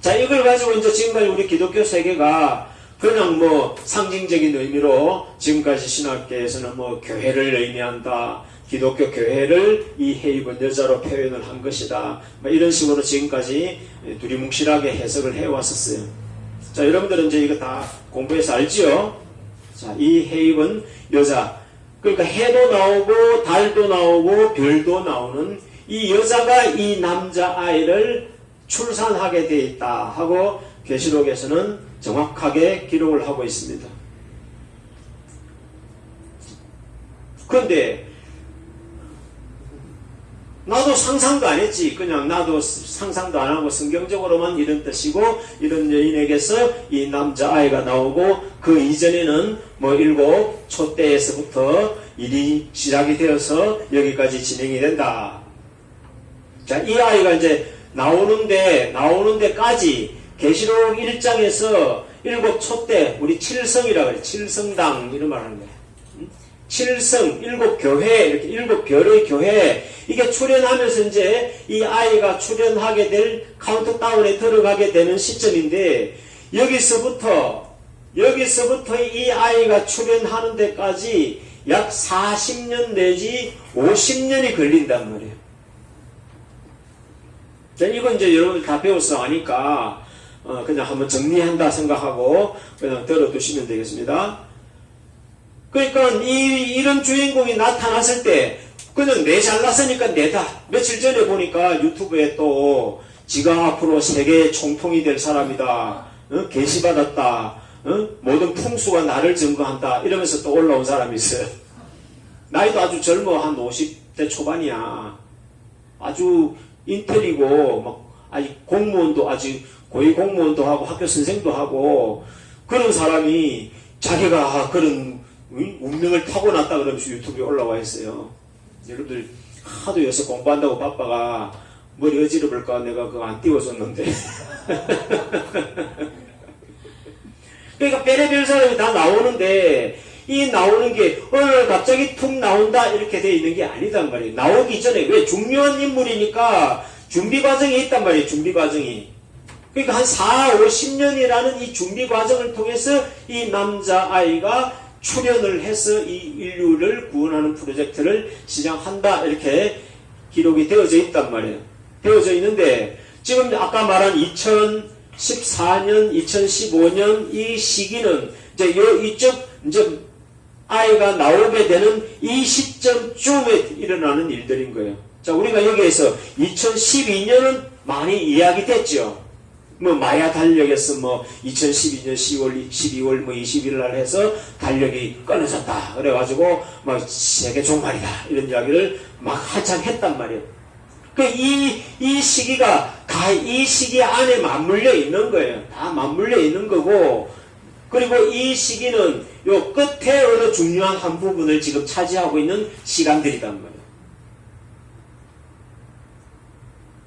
자, 이걸 가지고 이제 지금까지 우리 기독교 세계가 그냥 뭐 상징적인 의미로 지금까지 신학계에서는 뭐 교회를 의미한다, 기독교 교회를 이 해 입은 여자로 표현을 한 것이다, 뭐 이런 식으로 지금까지 두리뭉실하게 해석을 해왔었어요. 자, 여러분들은 이제 이거 다 공부해서 알지요? 자, 이 해 입은 여자, 그러니까 해도 나오고 달도 나오고 별도 나오는 이 여자가 이 남자아이를 출산하게 되어 있다 하고 계시록에서는 정확하게 기록을 하고 있습니다. 그런데 나도 상상도 안 했지. 그냥 나도 상상도 안 하고 성경적으로만 이런 뜻이고, 이런 여인에게서 이 남자아이가 나오고, 그 이전에는 뭐 7 촛대에서부터 일이 시작이 되어서 여기까지 진행이 된다. 자, 이 아이가 이제 나오는 데까지 계시록 1장에서 7 촛대, 우리 7성이라고 해요. 7성당 이런 말 하는 거예요. 7성, 7교회, 이렇게 7별의 교회, 이게 출현하면서 이제 이 아이가 출현하게 될 카운트다운에 들어가게 되는 시점인데, 여기서부터 이 아이가 출현하는 데까지 약 40년 내지 50년이 걸린단 말이에요. 자, 이건 이제 여러분들 다 배워서 아니까, 그냥 한번 정리한다 생각하고 그냥 들어두시면 되겠습니다. 그러니까 이런 주인공이 나타났을 때 그냥 내 잘났으니까 내다. 며칠 전에 보니까 유튜브에 또 지가 앞으로 세계 총통이 될 사람이다, 계시받았다, 모든 풍수가 나를 증거한다 이러면서 또 올라온 사람이 있어요. 나이도 아주 젊어. 한 50대 초반이야. 아주 인텔이고 막 아직 공무원도, 아직 고위 공무원도 하고 학교 선생도 하고 그런 사람이 자기가 그런 운명을 타고났다 그러면서 유튜브에 올라와 있어요. 여러분들 하도 요새 공부한다고 바빠가 머리 어지러울까 내가 그거 안 띄워줬는데 그러니까 별의별 사람이 다 나오는데, 이 나오는 게 오늘 갑자기 툭 나온다 이렇게 돼 있는 게 아니단 말이에요. 나오기 전에, 왜? 중요한 인물이니까 준비 과정이 있단 말이에요. 준비 과정이. 그러니까 한 4, 50년이라는 이 준비 과정을 통해서 이 남자아이가 출현을 해서 이 인류를 구원하는 프로젝트를 시작한다 이렇게 기록이 되어져 있단 말이에요. 되어져 있는데, 지금 아까 말한 2014년, 2015년 이 시기는 이제 이쪽 이제 아이가 나오게 되는 이 시점쯤에 일어나는 일들인 거예요. 자, 우리가 여기에서 2012년은 많이 이야기됐죠. 뭐 마야 달력에서 뭐 2012년 10월, 12월 뭐 20일 날 해서 달력이 끊어졌다. 그래가지고 막 세계 종말이다 이런 이야기를 막 한창 했단 말이에요. 이 시기가 다 이 시기 안에 맞물려 있는 거예요. 다 맞물려 있는 거고, 그리고 이 시기는 요 끝에 어느 중요한 한 부분을 지금 차지하고 있는 시간들이란 말이에요.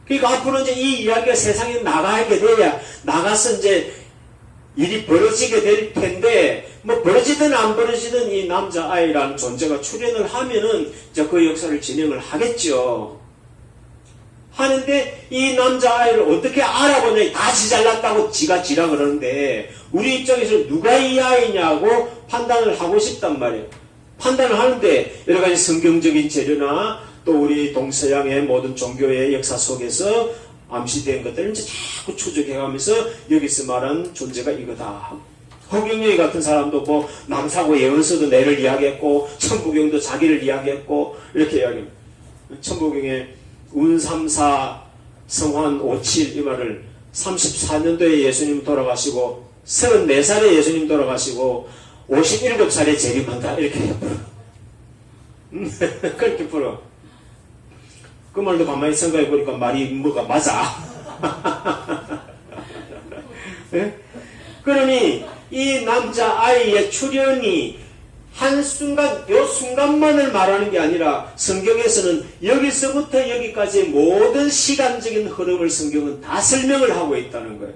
그러니까 앞으로 이제 이 이야기가 세상에 나가게 돼야, 나가서 이제 일이 벌어지게 될 텐데, 뭐 벌어지든 안 벌어지든 이 남자아이라는 존재가 출현을 하면은 이제 그 역사를 진행을 하겠죠. 하는데 이 남자아이를 어떻게 알아보냐, 다 지 잘났다고 지가 지라 그러는데, 우리 입장에서 누가 이 아이냐고 판단을 하고 싶단 말이에요. 판단을 하는데 여러 가지 성경적인 재료나 또 우리 동서양의 모든 종교의 역사 속에서 암시된 것들을 이제 자꾸 추적해가면서 여기서 말한 존재가 이거다. 허경영이 같은 사람도 뭐 남사고 예언서도 내를 이야기했고 천부경도 자기를 이야기했고 이렇게 이야기합니다. 천부경에 운삼사 성환 57 이 말을 34년도에 예수님 돌아가시고 34살에 예수님 돌아가시고 57살에 재림한다 이렇게 풀어. 그렇게 풀어. 그 말도 가만히 생각해 보니까 말이 뭐가 맞아. 네? 그러니 이 남자아이의 출현이 한순간, 요 순간만을 말하는 게 아니라 성경에서는 여기서부터 여기까지 모든 시간적인 흐름을 성경은 다 설명을 하고 있다는 거예요.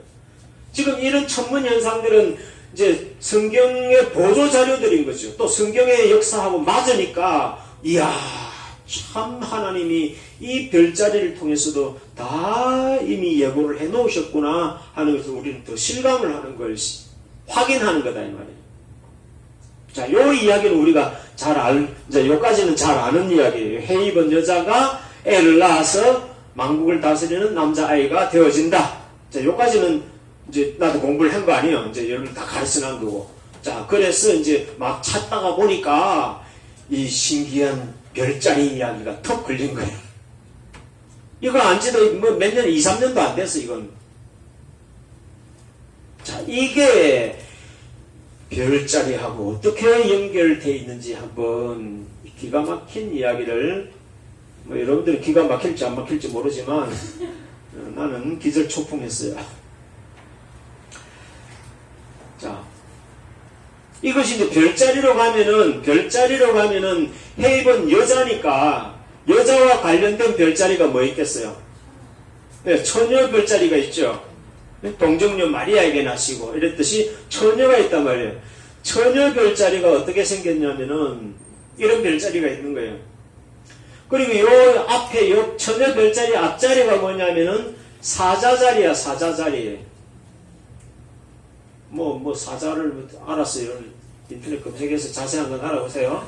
지금 이런 천문 현상들은 이제 성경의 보조 자료들인 거죠. 또 성경의 역사하고 맞으니까, 이야, 참 하나님이 이 별자리를 통해서도 다 이미 예고를 해 놓으셨구나 하는 것을 우리는 더 실감을 하는 걸 확인하는 거다 이 말이에요. 자, 요 이야기는 우리가 이제 요까지는 잘 아는 이야기예요. 해 입은 여자가 애를 낳아서 만국을 다스리는 남자아이가 되어진다. 자, 요까지는 이제 나도 공부를 한 거 아니에요. 이제 여러분 다 가르쳐 놓은 거고. 자, 그래서 이제 막 찾다가 보니까 이 신기한 별자리 이야기가 턱 걸린 거예요. 이거 안지도 뭐 몇 년, 2, 3년도 안 됐어, 이건. 자, 이게 별자리하고 어떻게 연결되어 있는지 한번 기가 막힌 이야기를, 뭐 여러분들은 기가 막힐지 안 막힐지 모르지만 나는 기절초풍했어요. 자, 이것이 이제 별자리로 가면은 해입은 여자니까 여자와 관련된 별자리가 뭐 있겠어요? 네, 처녀 별자리가 있죠. 동정녀 마리아에게 나시고 이랬듯이 처녀가 있단 말이에요. 처녀 별자리가 어떻게 생겼냐면은 이런 별자리가 있는 거예요. 그리고 요 앞에 요 처녀 별자리 앞자리가 뭐냐면은 사자자리야, 사자자리. 뭐 사자를 알았어요. 인터넷 검색해서 자세한 건 알아보세요.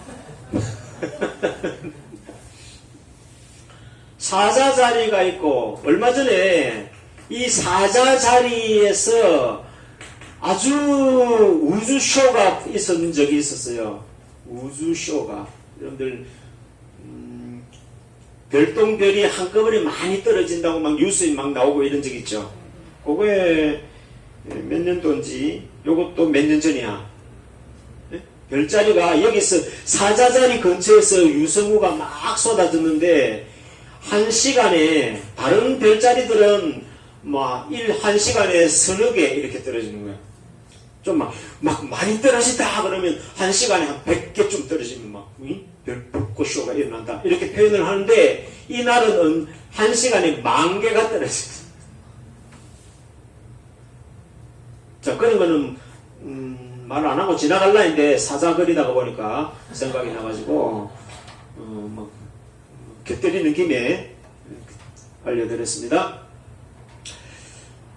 사자자리가 있고, 얼마 전에 이 사자자리에서 아주 우주쇼가 있었는 적이 있었어요. 우주쇼가. 여러분들, 별똥별이 한꺼번에 많이 떨어진다고 막 뉴스에 막 나오고 이런 적 있죠. 그거에 몇 년도인지, 요것도 몇 년 전이야. 별자리가 여기서 사자자리 근처에서 유성우가 막 쏟아졌는데, 한 시간에, 다른 별자리들은 한 시간에 서너 개 이렇게 떨어지는 거야. 좀 막 많이 떨어진다 그러면 한 시간에 한 100개쯤 떨어지면 별벚꽃쇼가 일어난다. 이렇게 표현을 하는데, 이날은 한 시간에 10,000개가 떨어졌어. 자, 그런 거는, 말 안 하고 지나갈라 했는데 사자거리다가 보니까 생각이 나가지고, 곁들이는 김에 알려드렸습니다.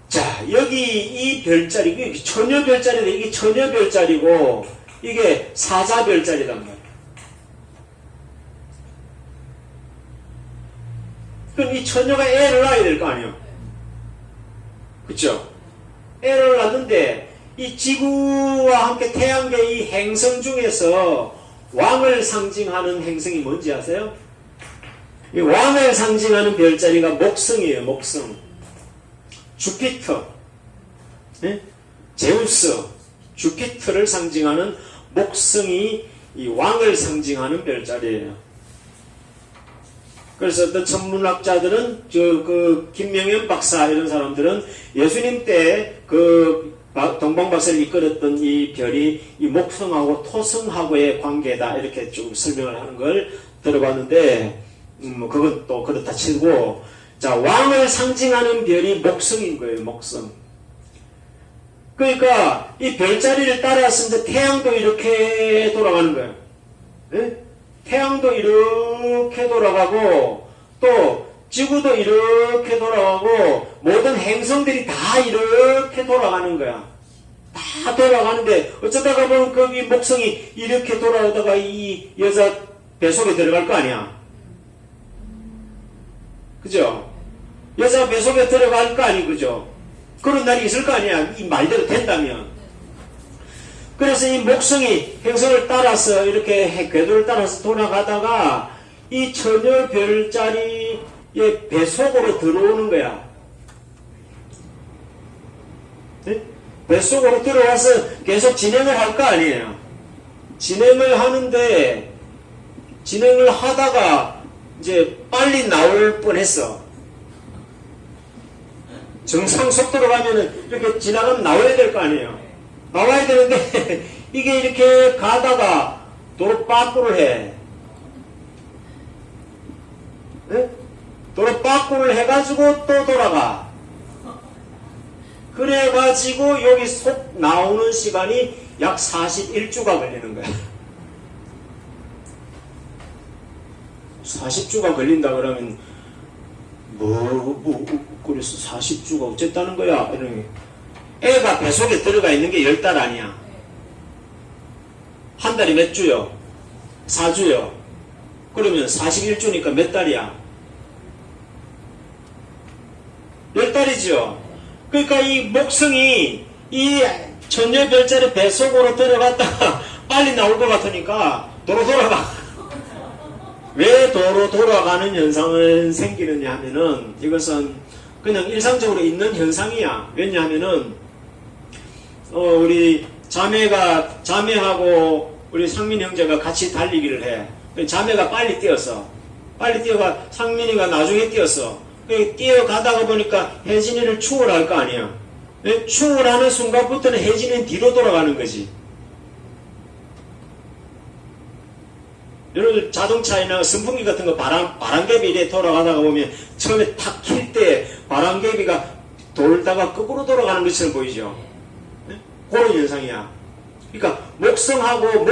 자, 여기 이 별자리, 이게 처녀 별자리인데 이게 처녀 별자리고 이게 사자 별자리란 말이에요. 그럼 이 처녀가 애를 낳아야 될 거 아니에요? 그쵸? 애를 낳는데 이 지구와 함께 태양계 이 행성 중에서 왕을 상징하는 행성이 뭔지 아세요? 이 왕을 상징하는 별자리가 목성이에요. 목성. 주피터, 네? 제우스, 주피터를 상징하는 목성이 이 왕을 상징하는 별자리예요. 그래서 어떤 천문학자들은 그 김명현 박사 이런 사람들은 예수님 때 그 동방박사를 이끌었던 이 별이 이 목성하고 토성하고의 관계다 이렇게 좀 설명을 하는 걸 들어봤는데 그건 또 그렇다 치고 자 왕을 상징하는 별이 목성인 거예요. 목성. 그러니까 이 별자리를 따라서 이제 태양도 이렇게 돌아가는 거예요. 네? 태양도 이렇게 돌아가고 또 지구도 이렇게 돌아가고 모든 행성들이 다 이렇게 돌아가는 거야. 다 돌아가는데 어쩌다가 보면 거기 목성이 이렇게 돌아오다가 이 여자 뱃속에 들어갈 거 아니야. 그죠? 여자 뱃속에 들어갈 거 아니 그죠? 그런 날이 있을 거 아니야. 이 말대로 된다면. 그래서 이 목성이 행성을 따라서 이렇게 궤도를 따라서 돌아가다가 이 처녀 별자리의 뱃속으로 들어오는 거야. 네? 뱃속으로 들어와서 계속 진행을 할 거 아니에요. 진행을 하는데 진행을 하다가 이제 빨리 나올 뻔했어. 정상 속도로 가면은 이렇게 지나가면 나와야 될 거 아니에요. 나와야 되는데 이게 이렇게 가다가 도로 빠꾸를 해. 네? 도로 빠꾸를 해가지고 또 돌아가. 그래가지고 여기 속 나오는 시간이 약 41주가 걸리는 거야. 40주가 걸린다 그러면 그래서 40주가 어쨌다는 거야? 이러니 애가 뱃속에 들어가 있는 게 10달 아니야. 한 달이 몇 주요? 4주요. 그러면 41주니까 몇 달이야? 10달이죠. 그러니까 이 목성이 이 천녀 별자리 뱃속으로 들어갔다가 빨리 나올 것 같으니까 도로 돌아가. 왜 도로 돌아가는 현상은 생기느냐 하면은 이것은 그냥 일상적으로 있는 현상이야. 왜냐하면은 우리 자매하고 우리 상민 형제가 같이 달리기를 해. 자매가 빨리 뛰어가 상민이가 나중에 뛰었어. 뛰어가다가 보니까 혜진이를 추월할 거 아니야. 추월하는 순간부터는 혜진이는 뒤로 돌아가는 거지. 여러분 자동차나 선풍기 같은 거 바람개비 이래 돌아가다가 보면 처음에 탁 킬 때 바람개비가 돌다가 거꾸로 돌아가는 것처럼 보이죠. 네? 그런 현상이야. 그러니까 목성하고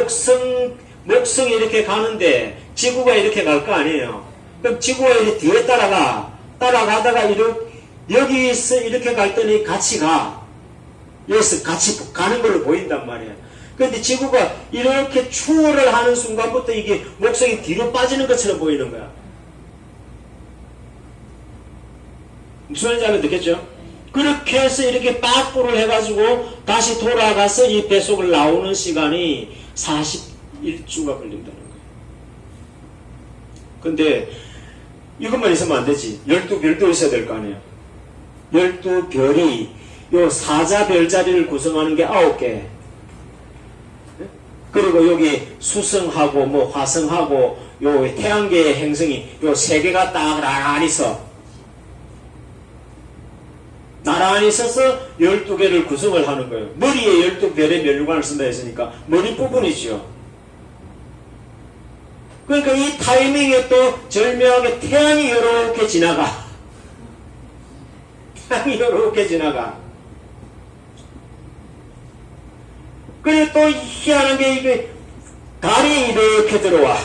목성이 이렇게 가는데 지구가 이렇게 갈 거 아니에요. 그럼 지구가 이렇게 뒤에 따라가다가 여기서 이렇게 갈 때는 같이 가. 여기서 같이 가는 걸로 보인단 말이야. 그런데 지구가 이렇게 추월을 하는 순간부터 이게 목성이 뒤로 빠지는 것처럼 보이는 거야. 무슨 말인지 알면 듣겠죠? 그렇게 해서 이렇게 빠꾸를 해가지고 다시 돌아가서 이 뱃속을 나오는 시간이 41주가 걸린다는 거예요. 근데 이것만 있으면 안 되지. 12별도 있어야 될 거 아니에요. 12별이 요 사자 별자리를 구성하는 게 9개. 그리고 여기 수성하고 뭐 화성하고 요 태양계의 행성이 요 3개가 딱 나란히 서서 12개를 구성을 하는 거예요. 머리에 12별의 멸관을 쓴다 했으니까 머리 부분이죠. 그러니까 이 타이밍에 또 절묘하게 태양이 이렇게 지나가. 태양이 이렇게 지나가. 그리고 또 희한한 게 이게 달이 이렇게 들어와.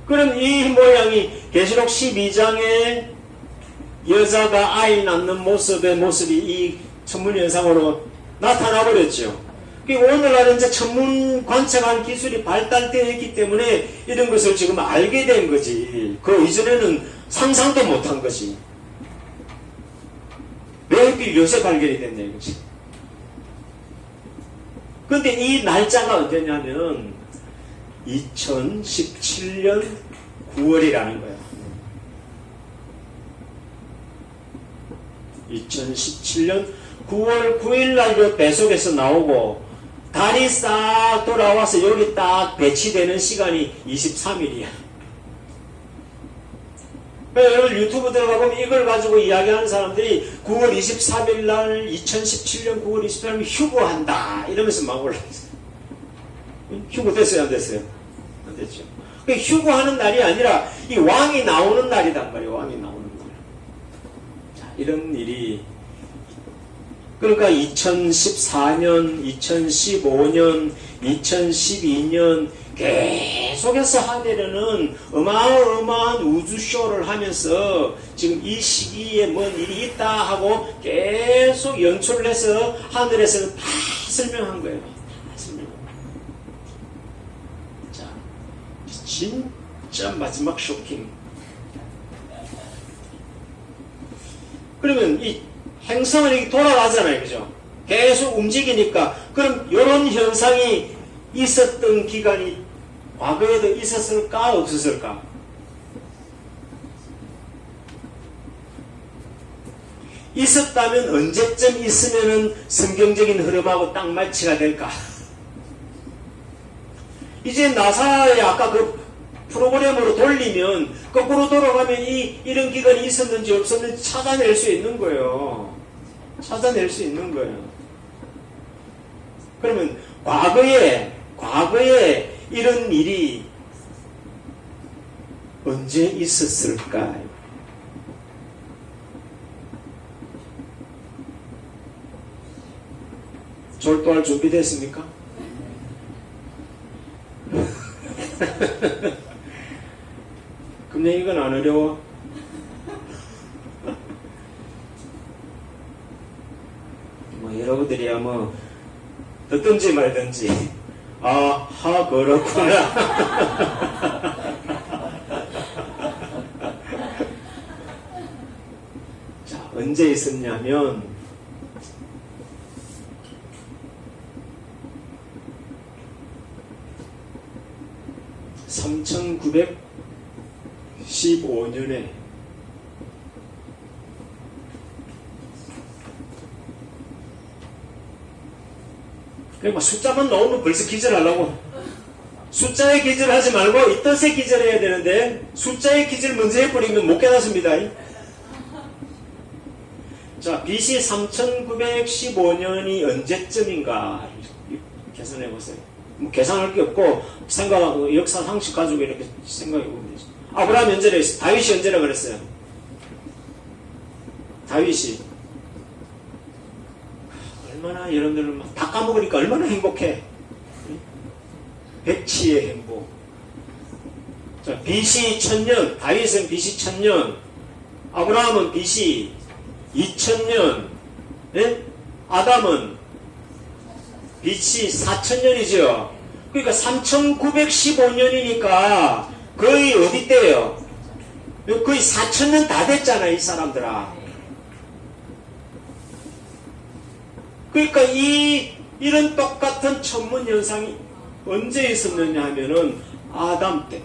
그럼 이 모양이 계시록 12장에 여자가 아이 낳는 모습이 이 천문현상으로 나타나버렸죠. 오늘날 이제 천문 관측한 기술이 발달되어 있기 때문에 이런 것을 지금 알게 된 거지. 그 이전에는 상상도 못한 거지. 왜 이렇게 요새 발견이 됐냐 이거지. 근데 이 날짜가 언제냐면 2017년 9월이라는 거야. 2017년 9월 9일 날 그 배속에서 나오고 달이 싹 돌아와서 여기 딱 배치되는 시간이 23일이야. 여러분 유튜브 들어가보면 이걸 가지고 이야기하는 사람들이 9월 23일 날 2017년 9월 23일 휴거한다 이러면서 막 올라왔어요. 휴거 됐어요 안 됐어요? 안 됐죠. 휴거하는 날이 아니라 이 왕이 나오는 날이단 말이에요. 왕이 나오는 날. 자, 이런 일이 그러니까 2014년, 2015년, 2012년 계속해서 하늘에는 어마어마한 우주쇼를 하면서 지금 이 시기에 뭔 일이 있다 하고 계속 연출을 해서 하늘에서는 다 설명한 거예요. 다 설명한 거예요. 자, 진짜 마지막 쇼킹. 그러면 이 행성은 이렇게 돌아가잖아요. 그죠? 계속 움직이니까 그럼 이런 현상이 있었던 기간이 과거에도 있었을까 없었을까? 있었다면 언제쯤 있으면은 성경적인 흐름하고 딱 마치가 될까? 이제 나사의 아까 그 프로그램으로 돌리면 거꾸로 돌아가면 이런 기간이 있었는지 없었는지 찾아낼 수 있는 거예요. 찾아낼 수 있는 거예요. 그러면 과거에 이런 일이 언제 있었을까요? 졸도할 준비 됐습니까? 근데 이건 안 어려워. 뭐 여러분들이야 뭐 듣든지 말든지 아하 그렇구나. 자, 언제 있었냐면 3915년에 그러니까 숫자만 나오면 벌써 기절하려고. 숫자에 기절하지 말고 이 뜻에 기절해야 되는데 숫자에 기절 먼저 해버리면 못 깨닫습니다. 자, BC 3915년이 언제쯤인가 계산해보세요. 뭐 계산할 게 없고 역사 상식 가지고 이렇게 생각해보면 되죠. 아브라함 언제라 했어요? 다윗이 언제라 그랬어요? 다윗이 얼마나 여러분들 다 까먹으니까 얼마나 행복해. 백치의 행복. 자, BC 1000년, 다윗은 BC 1000년, 아브라함은 BC 2000년, 예? 아담은 BC 4000년이죠. 그러니까 3915년이니까 거의 어디 때예요? 거의 4000년 다 됐잖아, 이 사람들아. 그러니까 이런 똑같은 천문 현상이 언제 있었느냐 하면은 아담 때.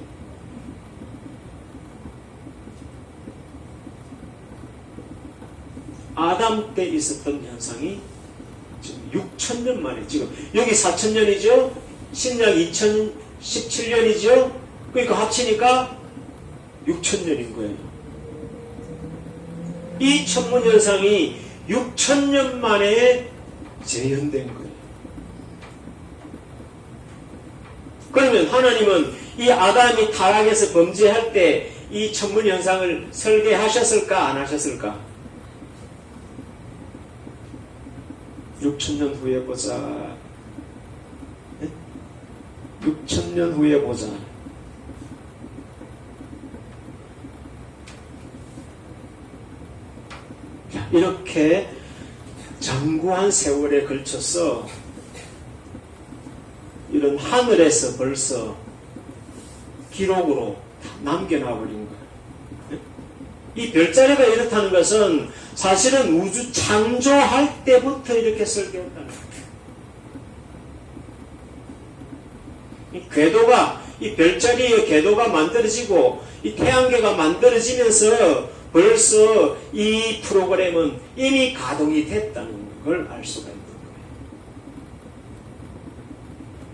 아담 때 있었던 현상이 지금 6000년 만에, 지금 여기 4000년이죠? 신약 2017년이죠? 그러니까 합치니까 6000년인 거예요. 이 천문 현상이 6000년 만에 재현된 거예요. 그러면 하나님은 이 아담이 타락해서 범죄할 때 이 천문 현상을 설계하셨을까 안 하셨을까? 6000년 후에 보자. 네? 6000년 후에 보자. 이렇게 장구한 세월에 걸쳐서 이런 하늘에서 벌써 기록으로 남겨놔버린 거예요. 이 별자리가 이렇다는 것은 사실은 우주 창조할 때부터 이렇게 설계했다는 거예요. 이 궤도가, 이 별자리의 궤도가 만들어지고 이 태양계가 만들어지면서 벌써 이 프로그램은 이미 가동이 됐다는 걸 알 수가 있는 거예요.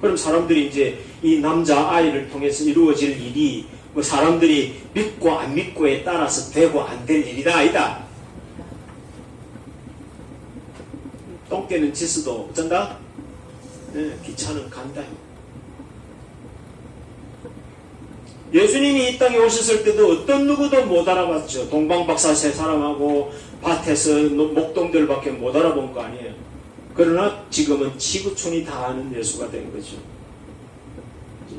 그럼 사람들이 이제 이 남자 아이를 통해서 이루어질 일이 뭐 사람들이 믿고 안 믿고에 따라서 되고 안 될 일이다 아니다. 똥개는 지수도 어쩐다? 네, 기차는 간다. 예수님이 이 땅에 오셨을 때도 어떤 누구도 못 알아봤죠. 동방박사 세 사람하고 밭에서 목동들밖에 못 알아본 거 아니에요. 그러나 지금은 지구촌이 다 아는 예수가 된 거죠.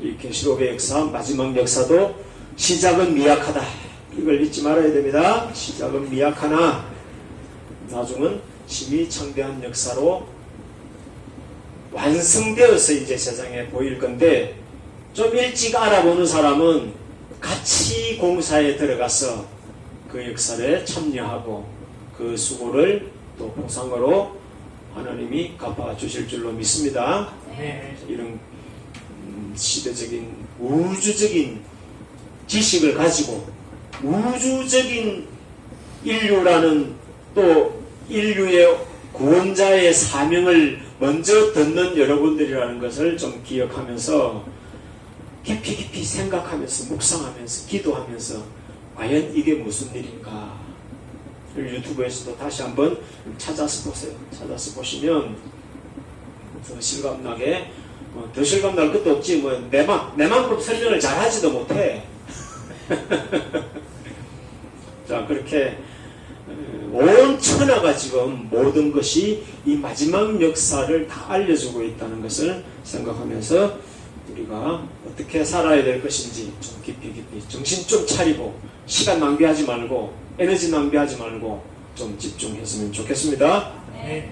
이 계시록의 역사, 마지막 역사도 시작은 미약하다. 이걸 잊지 말아야 됩니다. 시작은 미약하나 나중은 심히 창대한 역사로 완성되어서 이제 세상에 보일 건데, 좀 일찍 알아보는 사람은 같이 공사에 들어가서 그 역사에 참여하고 그 수고를 또 보상으로 하나님이 갚아주실 줄로 믿습니다. 네. 이런 시대적인 우주적인 지식을 가지고 우주적인 인류라는 또 인류의 구원자의 사명을 먼저 듣는 여러분들이라는 것을 좀 기억하면서 깊이 생각하면서 묵상하면서 기도하면서 과연 이게 무슨 일인가 유튜브에서도 다시 한번 찾아서 보세요. 찾아서 보시면 더 실감나게 더 실감날 것도 없지 뭐 내만큼 설명을 잘하지도 못해. 자, 그렇게 온 천하가 지금 모든 것이 이 마지막 역사를 다 알려주고 있다는 것을 생각하면서 우리가 어떻게 살아야 될 것인지 좀 깊이 정신 좀 차리고 시간 낭비하지 말고 에너지 낭비하지 말고 좀 집중했으면 좋겠습니다. 네.